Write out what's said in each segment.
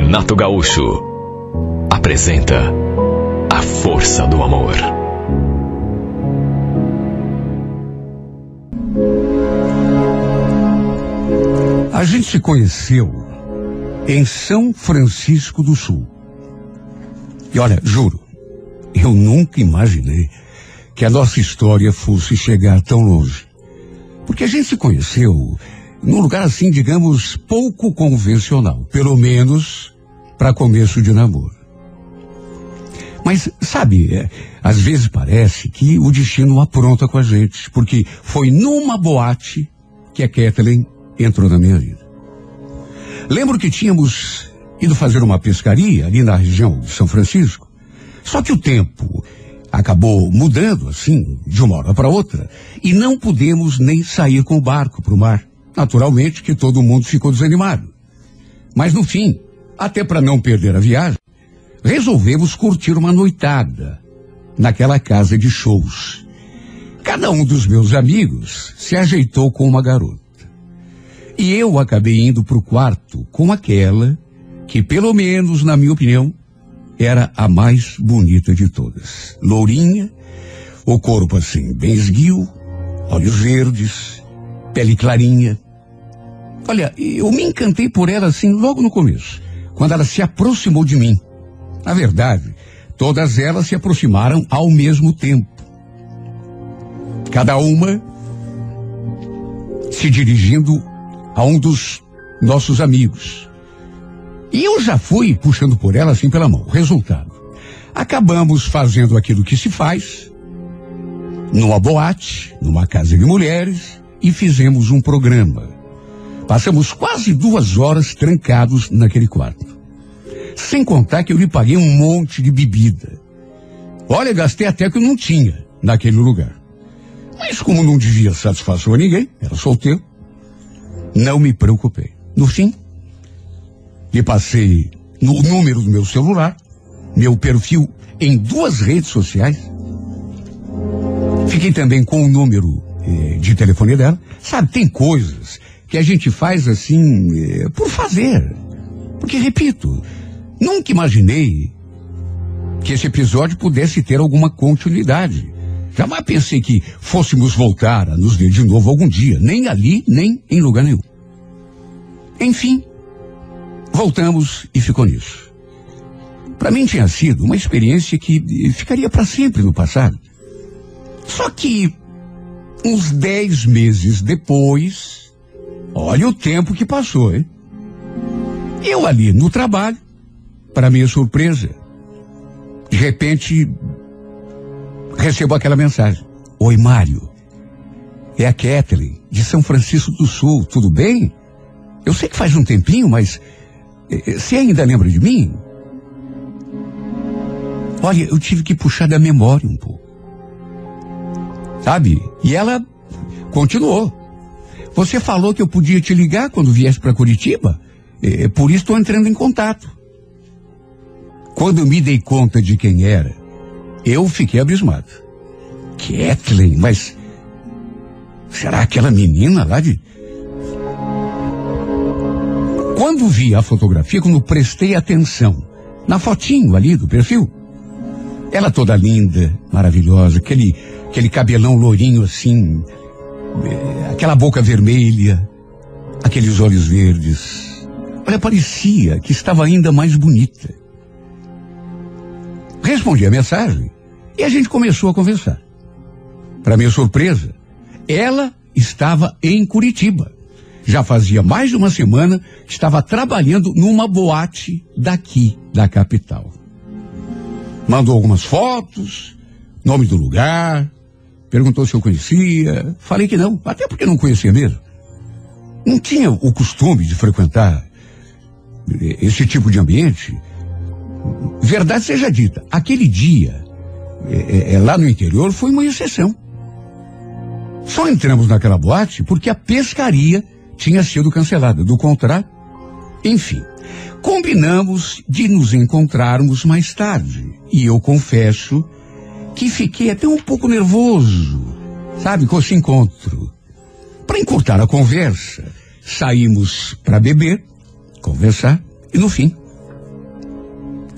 Renato Gaúcho apresenta A Força do Amor. A gente se conheceu em São Francisco do Sul. E olha, juro, eu nunca imaginei que a nossa história fosse chegar tão longe. Porque a gente se conheceu num lugar assim, digamos, pouco convencional. Pelo menos para começo de namoro. Mas, sabe, às vezes parece que o destino apronta com a gente. Porque foi numa boate que a Kathleen entrou na minha vida. Lembro que tínhamos ido fazer uma pescaria ali na região de São Francisco. Só que o tempo acabou mudando assim, de uma hora para outra, e não pudemos nem sair com o barco para o mar. Naturalmente que todo mundo ficou desanimado. Mas no fim, até para não perder a viagem, resolvemos curtir uma noitada naquela casa de shows. Cada um dos meus amigos se ajeitou com uma garota. E eu acabei indo para o quarto com aquela que, pelo menos na minha opinião, era a mais bonita de todas. Lourinha, o corpo assim bem esguio, olhos verdes, pele clarinha. Olha, eu me encantei por ela assim logo no começo, quando ela se aproximou de mim. Na verdade, todas elas se aproximaram ao mesmo tempo. Cada uma se dirigindo a um dos nossos amigos. E eu já fui puxando por ela assim pela mão. Resultado, acabamos fazendo aquilo que se faz numa boate, numa casa de mulheres, e fizemos um programa. Passamos quase 2 horas trancados naquele quarto. Sem contar que eu lhe paguei um monte de bebida. Olha, gastei até o que eu não tinha naquele lugar. Mas como não devia satisfação a ninguém, era solteiro, não me preocupei. No fim, lhe passei no número do meu celular, meu perfil em 2 redes sociais. Fiquei também com o número de telefone dela. Sabe, tem coisas que a gente faz assim, por fazer. Porque, repito, nunca imaginei que esse episódio pudesse ter alguma continuidade. Jamais pensei que fôssemos voltar a nos ver de novo algum dia, nem ali, nem em lugar nenhum. Enfim, voltamos e ficou nisso. Para mim tinha sido uma experiência que ficaria para sempre no passado. Só que, uns 10 meses depois, olha o tempo que passou, hein? Eu ali no trabalho, para minha surpresa, de repente, recebo aquela mensagem. Oi, Mário. É a Kathleen, de São Francisco do Sul, tudo bem? Eu sei que faz um tempinho, mas você ainda lembra de mim? Olha, eu tive que puxar da memória um pouco. Sabe? E ela continuou. Você falou que eu podia te ligar quando viesse para Curitiba? Por isso estou entrando em contato. Quando eu me dei conta de quem era, eu fiquei abismado. Kathleen, mas será aquela menina lá de... Quando vi a fotografia, quando prestei atenção na fotinho ali do perfil, ela toda linda, maravilhosa, aquele cabelão lourinho assim, aquela boca vermelha, aqueles olhos verdes. Olha, parecia que estava ainda mais bonita. Respondi a mensagem e a gente começou a conversar. Para minha surpresa, ela estava em Curitiba. Já fazia mais de uma semana que estava trabalhando numa boate daqui, da capital. Mandou algumas fotos, nome do lugar, perguntou se eu conhecia. Falei que não, até porque não conhecia mesmo. Não tinha o costume de frequentar esse tipo de ambiente. Verdade seja dita, aquele dia, lá no interior, foi uma exceção. Só entramos naquela boate porque a pescaria tinha sido cancelada. Do contrário, enfim, combinamos de nos encontrarmos mais tarde. E eu confesso que fiquei até um pouco nervoso, sabe, com esse encontro. Para encurtar a conversa, saímos para beber, conversar e, no fim,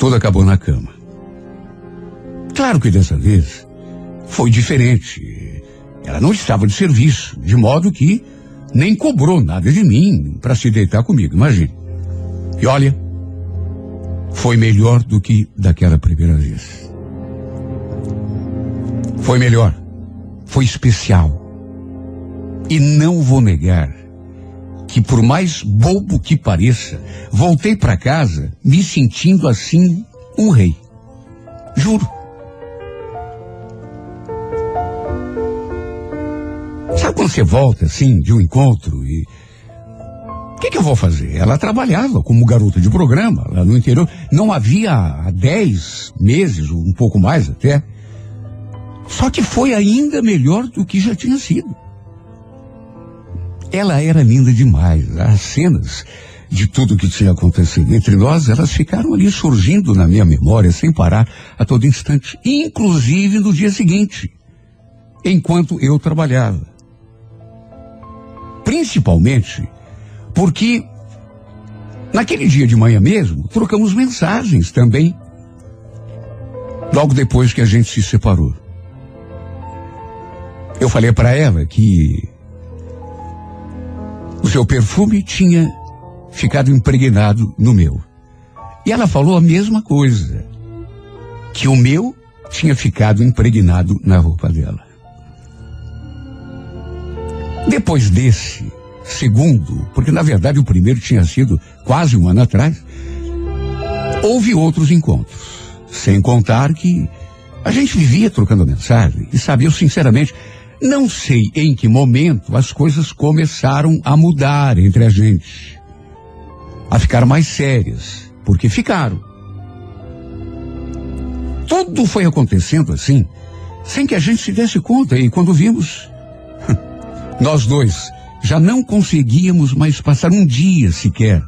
tudo acabou na cama. Claro que dessa vez foi diferente. Ela não estava de serviço, de modo que nem cobrou nada de mim para se deitar comigo, imagine. E olha, foi melhor do que daquela primeira vez. Foi melhor, foi especial. E não vou negar que, por mais bobo que pareça, voltei para casa me sentindo assim um rei. Juro. Sabe quando você volta assim de um encontro e... O que eu vou fazer? Ela trabalhava como garota de programa lá no interior. Não havia há 10 meses, ou um pouco mais até. Só que foi ainda melhor do que já tinha sido. Ela era linda demais. As cenas de tudo que tinha acontecido entre nós, elas ficaram ali surgindo na minha memória sem parar a todo instante. Inclusive no dia seguinte, enquanto eu trabalhava. Principalmente porque naquele dia de manhã mesmo, trocamos mensagens também. Logo depois que a gente se separou. Eu falei para ela que o seu perfume tinha ficado impregnado no meu. E ela falou a mesma coisa, que o meu tinha ficado impregnado na roupa dela. Depois desse segundo, porque na verdade o primeiro tinha sido quase um ano atrás, houve outros encontros, sem contar que a gente vivia trocando mensagem. E sabe, eu sinceramente não sei em que momento as coisas começaram a mudar entre a gente, a ficar mais sérias, porque ficaram. Tudo foi acontecendo assim, sem que a gente se desse conta, e quando vimos, nós dois já não conseguíamos mais passar um dia sequer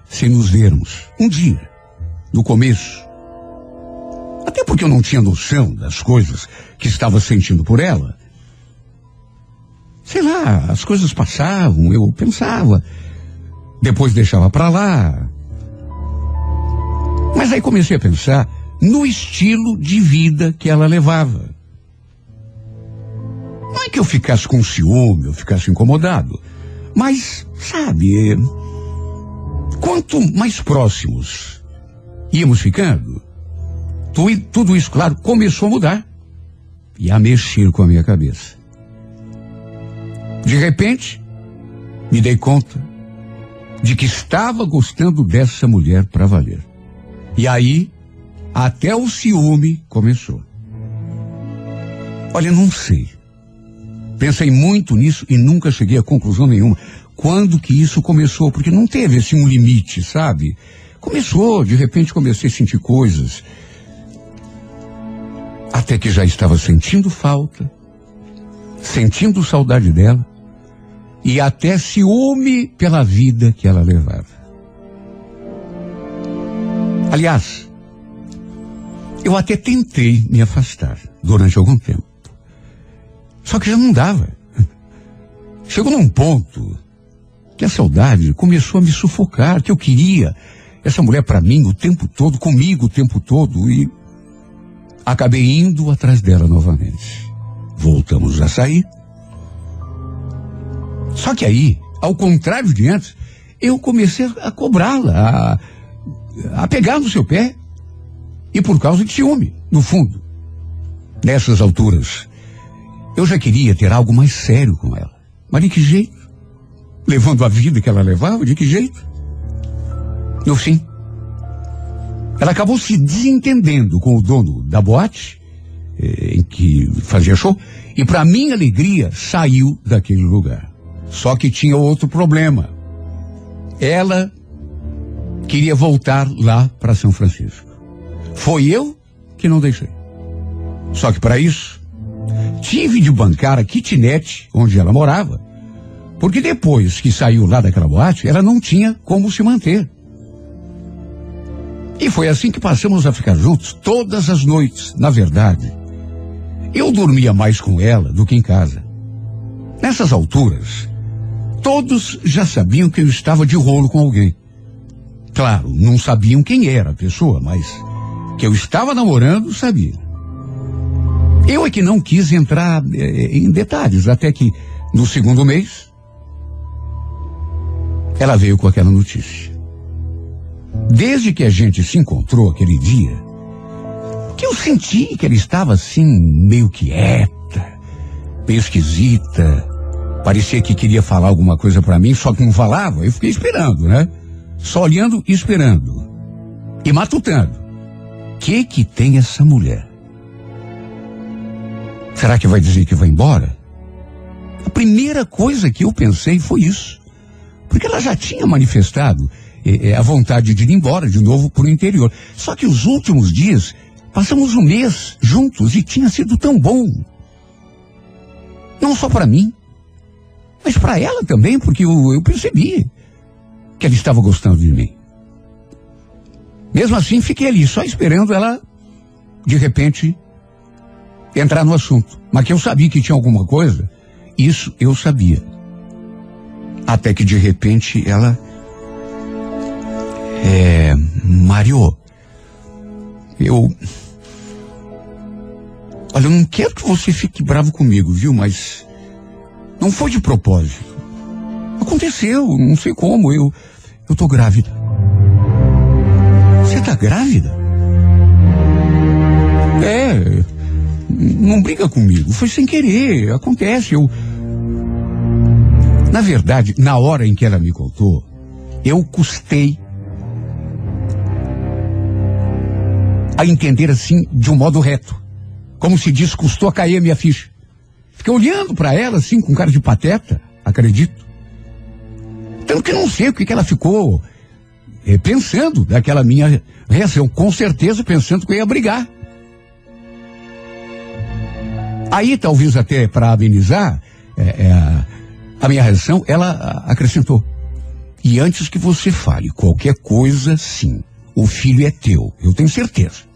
sem nos vermos. Um dia, no começo. Até porque eu não tinha noção das coisas que estava sentindo por ela. Sei lá, as coisas passavam, eu pensava, depois deixava pra lá. Mas aí comecei a pensar no estilo de vida que ela levava. Não é que eu ficasse com ciúme, eu ficasse incomodado, mas, sabe, quanto mais próximos íamos ficando, tudo isso, claro, começou a mudar e a mexer com a minha cabeça. De repente, me dei conta de que estava gostando dessa mulher para valer. E aí, até o ciúme começou. Olha, não sei. Pensei muito nisso e nunca cheguei a conclusão nenhuma. Quando que isso começou? Porque não teve assim um limite, sabe? Começou, de repente comecei a sentir coisas. Até que já estava sentindo falta, sentindo saudade dela e até ciúme pela vida que ela levava. Aliás, eu até tentei me afastar durante algum tempo. Só que já não dava. Chegou num ponto que a saudade começou a me sufocar, que eu queria essa mulher para mim o tempo todo, comigo o tempo todo, e acabei indo atrás dela novamente. Voltamos a sair. Só que aí, ao contrário de antes, eu comecei a cobrá-la, a pegar no seu pé, e por causa de ciúme, no fundo. Nessas alturas, eu já queria ter algo mais sério com ela. Mas de que jeito? Levando a vida que ela levava, de que jeito? No fim, ela acabou se desentendendo com o dono da boate, em que fazia show, e para minha alegria, saiu daquele lugar. Só que tinha outro problema. Ela queria voltar lá para São Francisco. Foi eu que não deixei. Só que para isso, tive de bancar a kitnet onde ela morava, porque depois que saiu lá daquela boate, ela não tinha como se manter. E foi assim que passamos a ficar juntos todas as noites. Na verdade, eu dormia mais com ela do que em casa. Nessas alturas, todos já sabiam que eu estava de rolo com alguém. Claro, não sabiam quem era a pessoa, mas que eu estava namorando sabia. Eu é que não quis entrar em detalhes, até que no segundo mês ela veio com aquela notícia. Desde que a gente se encontrou aquele dia, que eu senti que ela estava assim, meio quieta, meio esquisita. Parecia que queria falar alguma coisa pra mim, só que não falava. Eu fiquei esperando, né? Só olhando e esperando. E matutando. Que tem essa mulher? Será que vai dizer que vai embora? A primeira coisa que eu pensei foi isso. Porque ela já tinha manifestado a vontade de ir embora de novo pro interior. Só que os últimos dias, passamos um mês juntos e tinha sido tão bom. Não só para mim, mas para ela também, porque eu percebi que ela estava gostando de mim. Mesmo assim, fiquei ali, só esperando ela, de repente, entrar no assunto. Mas que eu sabia que tinha alguma coisa, isso eu sabia. Até que, de repente, ela... Mário, olha, eu não quero que você fique bravo comigo, viu? Mas não foi de propósito. Aconteceu, não sei como, eu tô grávida. Você tá grávida? Não briga comigo, foi sem querer, acontece, Na verdade, na hora em que ela me contou, eu custei a entender assim, de um modo reto. Como se diz, custou a cair a minha ficha. Fiquei olhando para ela assim, com cara de pateta, acredito. Tanto que não sei o que ela ficou pensando daquela minha reação. Com certeza pensando que eu ia brigar. Aí, talvez até para amenizar a minha reação, ela acrescentou. E antes que você fale qualquer coisa, sim, o filho é teu, eu tenho certeza.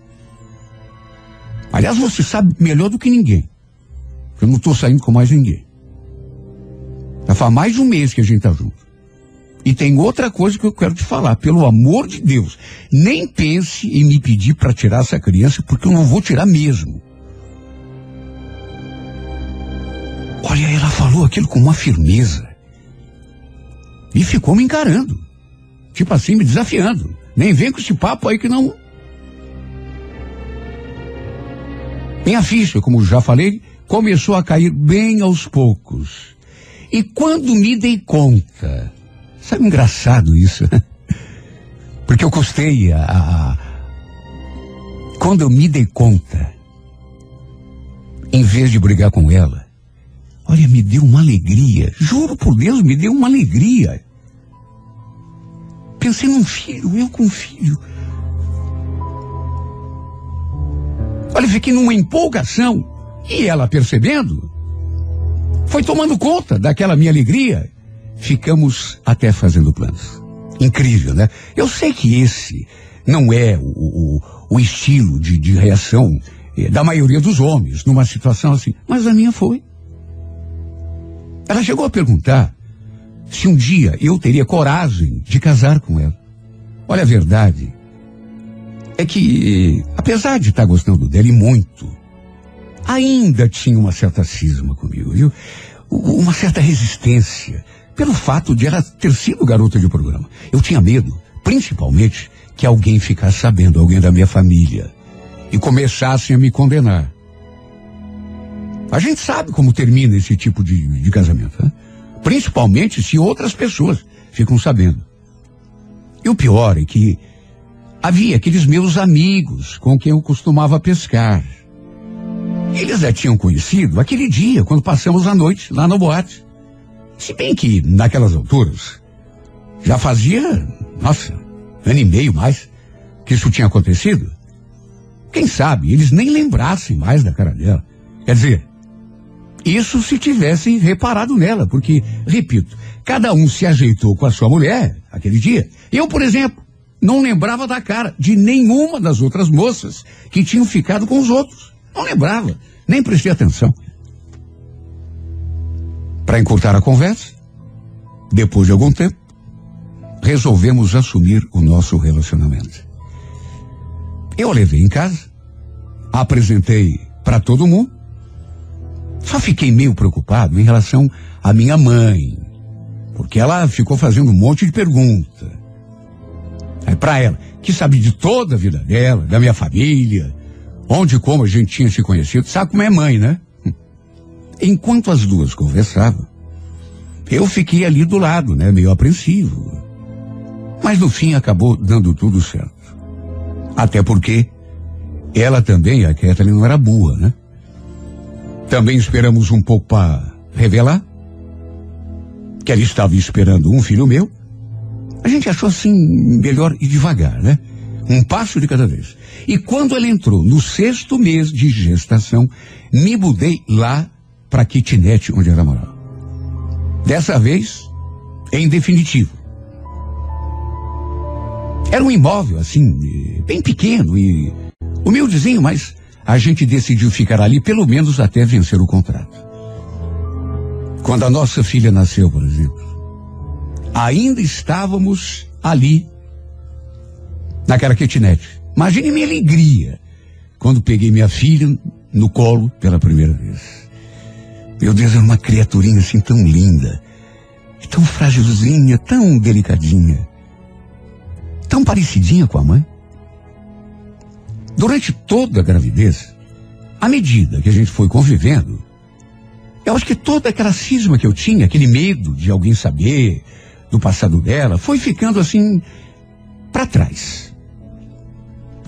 Aliás, você sabe melhor do que ninguém. Eu não estou saindo com mais ninguém. Já faz mais de um mês que a gente está junto. E tem outra coisa que eu quero te falar. Pelo amor de Deus, nem pense em me pedir para tirar essa criança, porque eu não vou tirar mesmo. Olha, ela falou aquilo com uma firmeza. E ficou me encarando. Tipo assim, me desafiando. Nem vem com esse papo aí que não... Minha ficha, como já falei, começou a cair bem aos poucos. E quando me dei conta... Sabe, engraçado isso, né? Porque eu custei Quando eu me dei conta, em vez de brigar com ela, olha, me deu uma alegria. Juro por Deus, me deu uma alegria. Pensei num filho, eu com um filho. Olha, fiquei numa empolgação. E ela, percebendo, foi tomando conta daquela minha alegria. Ficamos até fazendo planos. Incrível, né? Eu sei que esse não é o estilo de reação da maioria dos homens numa situação assim, mas a minha foi. Ela chegou a perguntar se um dia eu teria coragem de casar com ela. Olha, a verdade é que, apesar de estar gostando dela e muito, ainda tinha uma certa cisma comigo, viu? Uma certa resistência, pelo fato de ela ter sido garota de programa. Eu tinha medo, principalmente, que alguém ficasse sabendo, alguém da minha família, e começasse a me condenar. A gente sabe como termina esse tipo de casamento, né? Principalmente se outras pessoas ficam sabendo. E o pior é que havia aqueles meus amigos com quem eu costumava pescar. Eles já tinham conhecido aquele dia, quando passamos a noite lá na boate. Se bem que, naquelas alturas, já fazia, ano e meio mais que isso tinha acontecido. Quem sabe eles nem lembrassem mais da cara dela. Quer dizer, isso se tivessem reparado nela, porque, repito, cada um se ajeitou com a sua mulher aquele dia. Eu, por exemplo, não lembrava da cara de nenhuma das outras moças que tinham ficado com os outros. Não lembrava, nem prestei atenção. Para encurtar a conversa, depois de algum tempo, resolvemos assumir o nosso relacionamento. Eu a levei em casa, a apresentei para todo mundo. Só fiquei meio preocupado em relação à minha mãe, porque ela ficou fazendo um monte de pergunta. Aí para ela, que sabe de toda a vida dela, da minha família, onde e como a gente tinha se conhecido, sabe como é mãe, né? Enquanto as duas conversavam, eu fiquei ali do lado, né, meio apreensivo. Mas no fim acabou dando tudo certo. Até porque ela também, a Kathleen, não era burra, né? Também esperamos um pouco para revelar que ela estava esperando um filho meu. A gente achou assim melhor ir devagar, né? Um passo de cada vez. E quando ela entrou no 6º mês de gestação, me mudei lá para a kitnet onde ela morava. Dessa vez, em definitivo. Era um imóvel, assim, bem pequeno e humildezinho, mas a gente decidiu ficar ali pelo menos até vencer o contrato. Quando a nossa filha nasceu, por exemplo, ainda estávamos ali, naquela kitnet. Imagine minha alegria quando peguei minha filha no colo pela primeira vez. Meu Deus, era uma criaturinha assim tão linda, tão frágilzinha, tão delicadinha, tão parecidinha com a mãe. Durante toda a gravidez, à medida que a gente foi convivendo, eu acho que toda aquela cisma que eu tinha, aquele medo de alguém saber do passado dela, foi ficando assim para trás.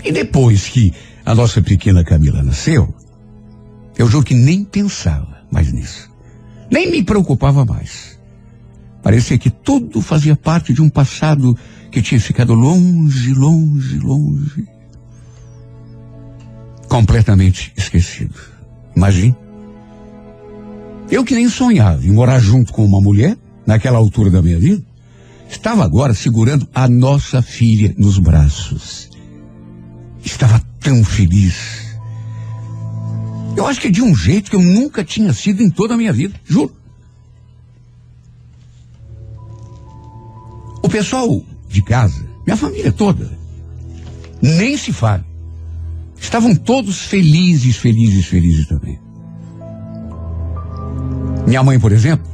E depois que a nossa pequena Camila nasceu, eu juro que nem pensava mais nisso. Nem me preocupava mais. Parecia que tudo fazia parte de um passado que tinha ficado longe, longe, longe. Completamente esquecido. Imagine. Eu que nem sonhava em morar junto com uma mulher, naquela altura da minha vida, estava agora segurando a nossa filha nos braços. Estava tão feliz. Eu acho que de um jeito que eu nunca tinha sido em toda a minha vida, juro. O pessoal de casa, minha família toda, nem se fale. Estavam todos felizes, felizes, felizes também. Minha mãe, por exemplo,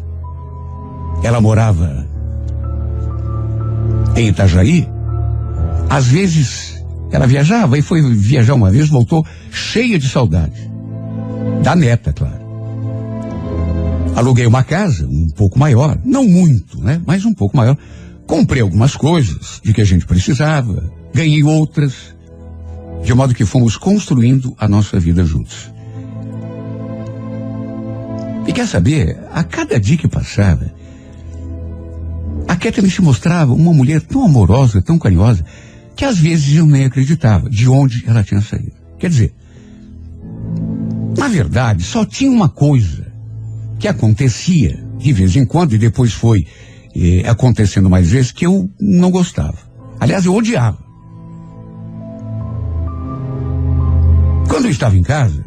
ela morava em Itajaí. Às vezes, ela viajava e foi viajar uma vez, voltou cheia de saudade. Da neta, claro. Aluguei uma casa um pouco maior, não muito, né? Mas um pouco maior. Comprei algumas coisas de que a gente precisava, ganhei outras, de modo que fomos construindo a nossa vida juntos. E quer saber, a cada dia que passava, a Kathleen se mostrava uma mulher tão amorosa, tão carinhosa, que às vezes eu nem acreditava de onde ela tinha saído. Quer dizer, na verdade, só tinha uma coisa que acontecia de vez em quando, e depois foi acontecendo mais vezes, que eu não gostava. Aliás, eu odiava. Quando eu estava em casa,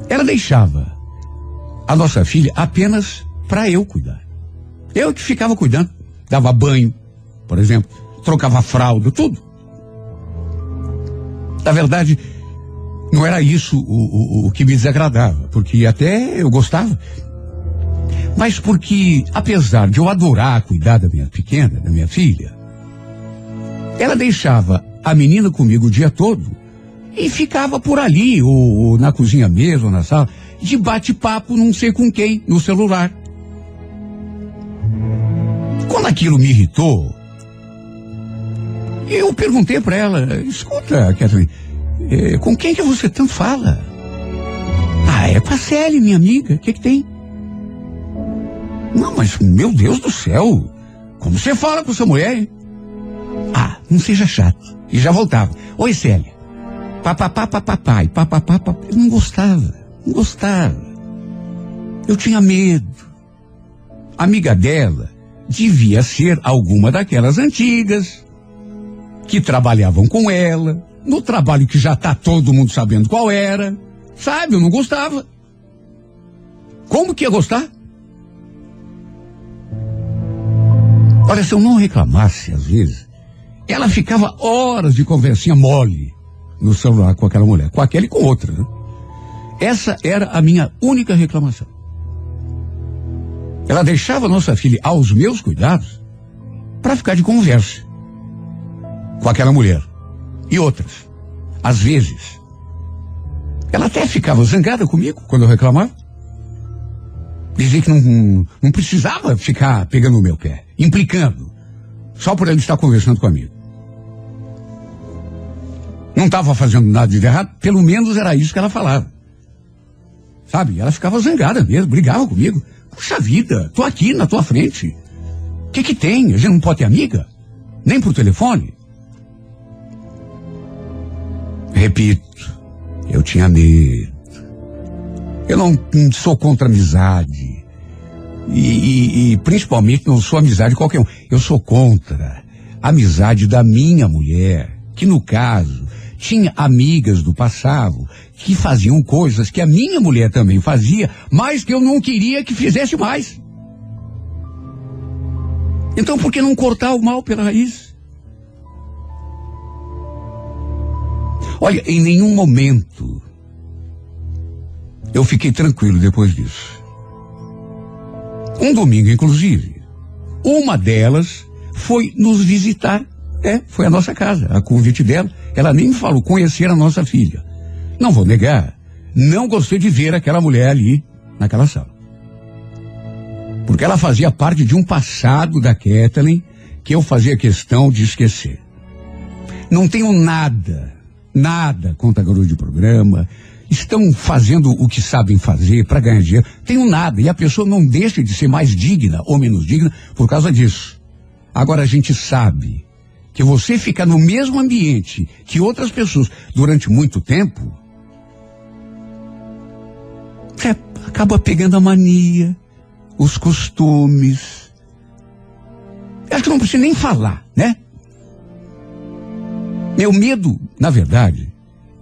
ela deixava a nossa filha apenas para eu cuidar. Eu que ficava cuidando, dava banho, por exemplo, trocava fralda, tudo. Na verdade, não era isso o que me desagradava, porque até eu gostava. Mas porque, apesar de eu adorar cuidar da minha pequena, da minha filha, ela deixava a menina comigo o dia todo e ficava por ali, ou na cozinha mesmo, ou na sala, de bate-papo não sei com quem, no celular. Quando aquilo me irritou, eu perguntei para ela: escuta, Kathleen, com quem que você tanto fala? Ah, é com a Célia, minha amiga, o que tem? Não, mas meu Deus do céu, como você fala com sua mulher, hein? Ah, não seja chato. E já voltava: oi, Célia. Papapá, papapai, papapá, papapá. Eu não gostava. Eu tinha medo. A amiga dela devia ser alguma daquelas antigas que trabalhavam com ela, no trabalho que já tá todo mundo sabendo qual era. Sabe, eu não gostava. Como que ia gostar? Olha, se eu não reclamasse às vezes, ela ficava horas de conversinha mole no celular com aquela mulher, com aquela e com outra, né? Essa era a minha única reclamação. Ela deixava nossa filha aos meus cuidados para ficar de conversa com aquela mulher e outras. Às vezes, ela até ficava zangada comigo quando eu reclamava. Dizia que não precisava ficar pegando o meu pé, implicando, só por ele estar conversando comigo. Não estava fazendo nada de errado, pelo menos era isso que ela falava. Sabe, ela ficava zangada mesmo, brigava comigo. Puxa vida, tô aqui na tua frente. O que tem? A gente não pode ter amiga? Nem por telefone? Repito, eu tinha medo. Eu não sou contra amizade. E principalmente não sou amizade de qualquer um. Eu sou contra a amizade da minha mulher, que no caso tinha amigas do passado que faziam coisas que a minha mulher também fazia, mas que eu não queria que fizesse mais. Então por que não cortar o mal pela raiz? Olha, em nenhum momento eu fiquei tranquilo depois disso. Um domingo, inclusive, uma delas foi nos visitar. Foi a nossa casa, a convite dela. Ela nem me falou conhecer a nossa filha. Não vou negar, não gostei de ver aquela mulher ali naquela sala. Porque ela fazia parte de um passado da Kathleen que eu fazia questão de esquecer. Não tenho nada contra garoto de programa. Estão fazendo o que sabem fazer para ganhar dinheiro. Tenho nada. E a pessoa não deixa de ser mais digna ou menos digna por causa disso. Agora a gente sabe que você ficar no mesmo ambiente que outras pessoas durante muito tempo, você acaba pegando a mania, os costumes. Acho que não precisa nem falar, né? Meu medo, na verdade,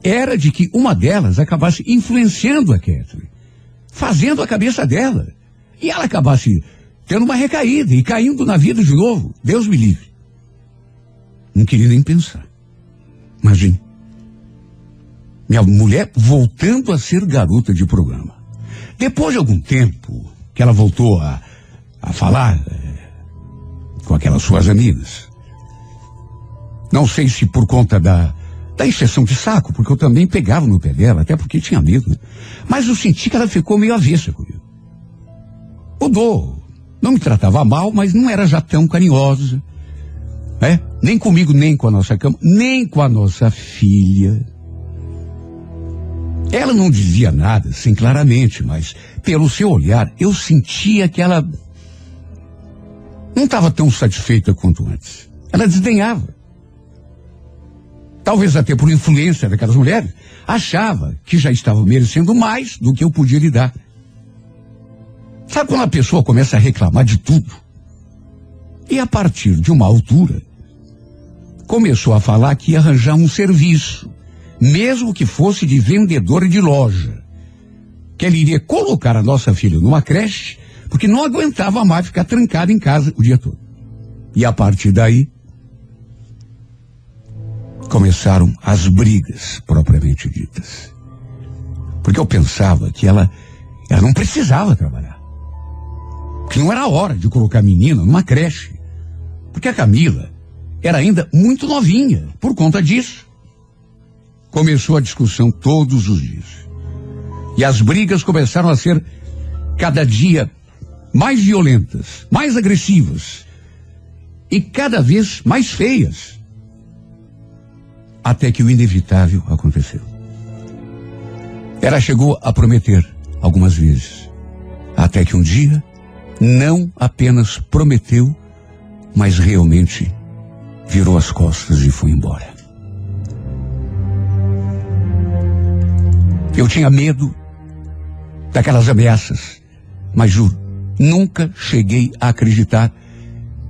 era de que uma delas acabasse influenciando a Kathleen, fazendo a cabeça dela, e ela acabasse tendo uma recaída e caindo na vida de novo. Deus me livre. Não queria nem pensar. Imagine. Minha mulher voltando a ser garota de programa. Depois de algum tempo que ela voltou a falar com aquelas suas amigas. Não sei se por conta da encheção de saco, porque eu também pegava no pé dela, até porque tinha medo. Né? Mas eu senti que ela ficou meio avessa comigo. Mudou. Não me tratava mal, mas não era já tão carinhosa. Nem comigo, nem com a nossa cama, nem com a nossa filha. Ela não dizia nada, assim, claramente, mas pelo seu olhar, eu sentia que ela não estava tão satisfeita quanto antes. Ela desdenhava. Talvez até por influência daquelas mulheres, achava que já estava merecendo mais do que eu podia lhe dar. Sabe quando a pessoa começa a reclamar de tudo? E a partir de uma altura, começou a falar que ia arranjar um serviço, mesmo que fosse de vendedor de loja, que ele iria colocar a nossa filha numa creche, porque não aguentava mais ficar trancada em casa o dia todo. E a partir daí, começaram as brigas propriamente ditas. Porque eu pensava que ela não precisava trabalhar. Que não era hora de colocar a menina numa creche. Porque a Camila era ainda muito novinha. Por conta disso, começou a discussão todos os dias. E as brigas começaram a ser cada dia mais violentas, mais agressivas e cada vez mais feias. Até que o inevitável aconteceu. Ela chegou a prometer algumas vezes. Até que um dia, não apenas prometeu, mas realmente virou as costas e foi embora. Eu tinha medo daquelas ameaças, mas juro, nunca cheguei a acreditar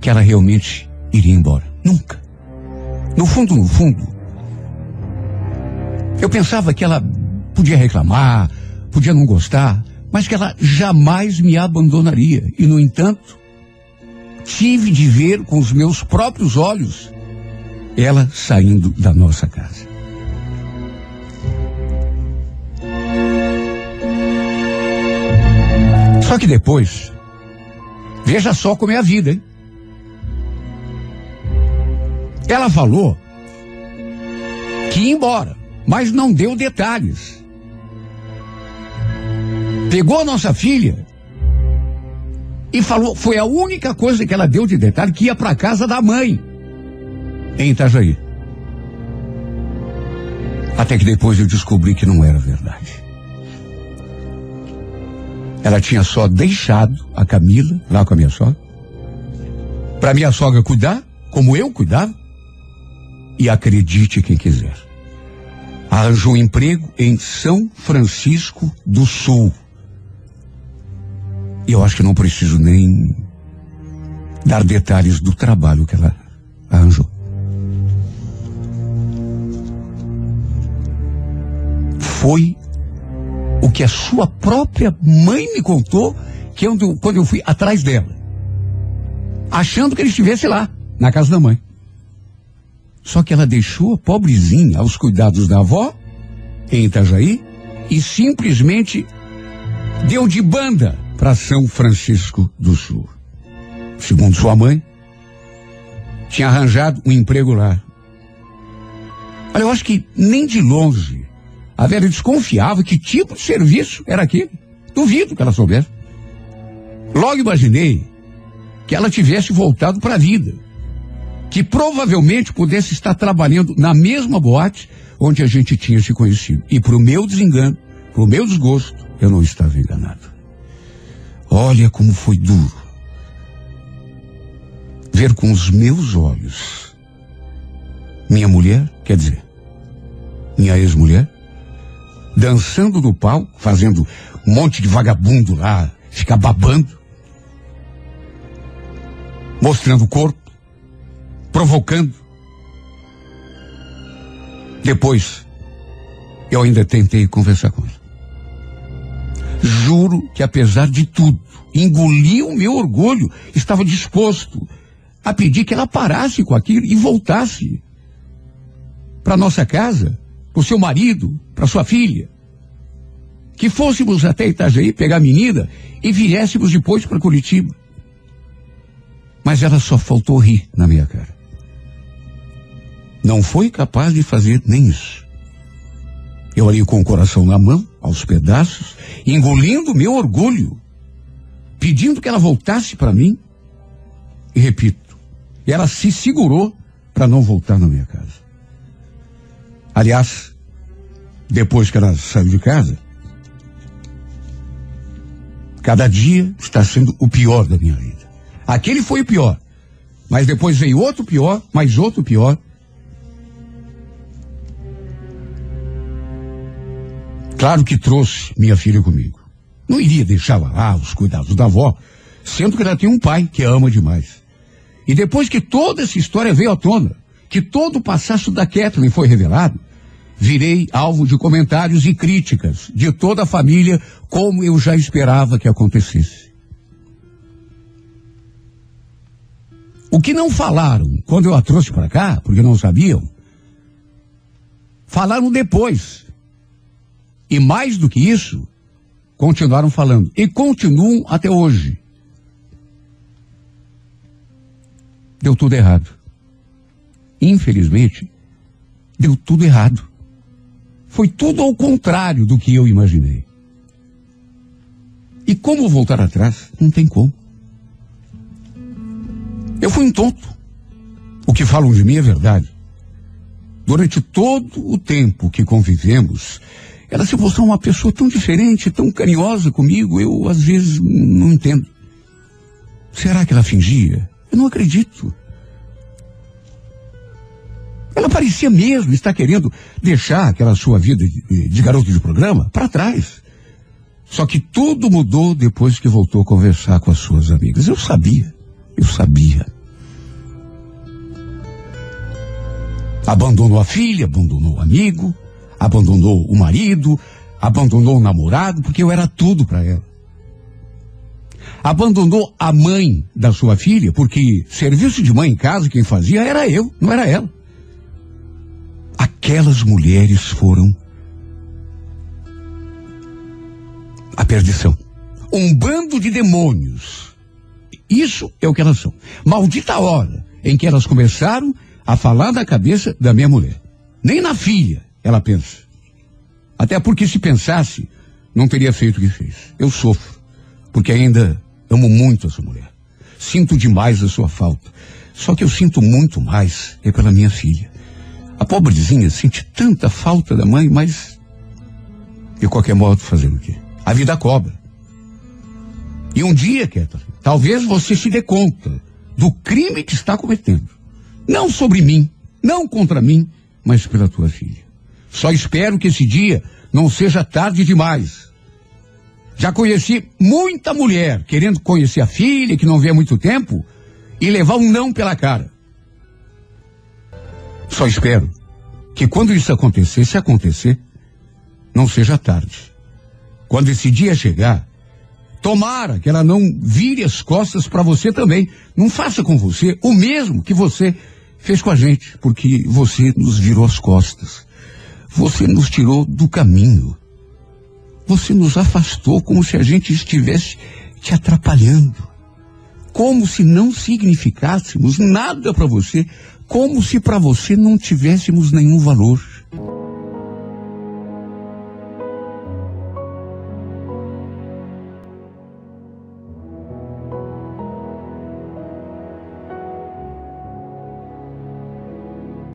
que ela realmente iria embora. Nunca. No fundo, eu pensava que ela podia reclamar, podia não gostar, mas que ela jamais me abandonaria. E, no entanto, tive de ver com os meus próprios olhos ela saindo da nossa casa. Só que depois, veja só como é a vida, hein? Ela falou que ia embora, mas não deu detalhes. Pegou a nossa filha e falou, foi a única coisa que ela deu de detalhe, que ia para casa da mãe, em Itajaí. Até que depois eu descobri que não era verdade. Ela tinha só deixado a Camila lá com a minha sogra, para minha sogra cuidar, como eu cuidava, e acredite quem quiser, arranjou um emprego em São Francisco do Sul. E eu acho que não preciso nem dar detalhes do trabalho que ela arranjou. Foi o que a sua própria mãe me contou, que quando eu fui atrás dela, achando que ele estivesse lá, na casa da mãe. Só que ela deixou a pobrezinha aos cuidados da avó, em Itajaí, e simplesmente deu de banda para São Francisco do Sul. Segundo sua mãe, tinha arranjado um emprego lá. Olha, eu acho que nem de longe a velha desconfiava que tipo de serviço era aquele. Duvido que ela soubesse. Logo imaginei que ela tivesse voltado para a vida, que provavelmente pudesse estar trabalhando na mesma boate onde a gente tinha se conhecido. E para o meu desengano, para o meu desgosto, eu não estava enganado. Olha como foi duro ver com os meus olhos minha mulher, quer dizer, minha ex-mulher, dançando no palco, fazendo um monte de vagabundo lá, ficar babando, mostrando o corpo, provocando. Depois, eu ainda tentei conversar com ela. Juro que, apesar de tudo, engoli o meu orgulho, estava disposto a pedir que ela parasse com aquilo e voltasse para nossa casa, para o seu marido, para sua filha. Que fôssemos até Itajaí pegar a menina e viéssemos depois para Curitiba. Mas ela só faltou rir na minha cara. Não foi capaz de fazer nem isso. Eu ali com o coração na mão, aos pedaços, engolindo meu orgulho, pedindo que ela voltasse para mim. E repito, ela se segurou para não voltar na minha casa. Aliás, depois que ela saiu de casa, cada dia está sendo o pior da minha vida. Aquele foi o pior, mas depois veio outro pior, mais outro pior. Claro que trouxe minha filha comigo. Não iria deixá-la lá, os cuidados da avó, sendo que ela tem um pai que a ama demais. E depois que toda essa história veio à tona, que todo o passado da Kathleen foi revelado, virei alvo de comentários e críticas de toda a família, como eu já esperava que acontecesse. O que não falaram quando eu a trouxe para cá, porque não sabiam, falaram depois. E mais do que isso, continuaram falando. E continuam até hoje. Deu tudo errado. Infelizmente, deu tudo errado. Foi tudo ao contrário do que eu imaginei. E como voltar atrás? Não tem como. Eu fui um tonto. O que falam de mim é verdade. Durante todo o tempo que convivemos, ela se mostrou uma pessoa tão diferente, tão carinhosa comigo, eu às vezes não entendo. Será que ela fingia? Eu não acredito. Ela parecia mesmo estar querendo deixar aquela sua vida de garoto de programa para trás. Só que tudo mudou depois que voltou a conversar com as suas amigas. Eu sabia. Abandonou a filha, abandonou o amigo, abandonou o marido, abandonou o namorado, porque eu era tudo para ela. Abandonou a mãe da sua filha, porque serviço de mãe em casa quem fazia era eu, não era ela. aquelas mulheres foram a perdição. Um bando de demônios. Isso é o que elas são. Maldita hora em que elas começaram a falar da cabeça da minha mulher. Nem na filha ela pensa. Até porque se pensasse, não teria feito o que fez. Eu sofro, porque ainda amo muito essa mulher. Sinto demais a sua falta. Só que eu sinto muito mais é pela minha filha. A pobrezinha sente tanta falta da mãe, mas de qualquer modo fazer o quê? A vida cobra. E um dia, Kathleen, talvez você se dê conta do crime que está cometendo. Não sobre mim, não contra mim, mas pela tua filha. Só espero que esse dia não seja tarde demais. Já conheci muita mulher querendo conhecer a filha, que não vê há muito tempo, e levar um não pela cara. Só espero que quando isso acontecer, se acontecer, não seja tarde. Quando esse dia chegar, tomara que ela não vire as costas para você também. Não faça com você o mesmo que você fez com a gente, porque você nos virou as costas. Você nos tirou do caminho. Você nos afastou como se a gente estivesse te atrapalhando. Como se não significássemos nada para você, como se para você não tivéssemos nenhum valor.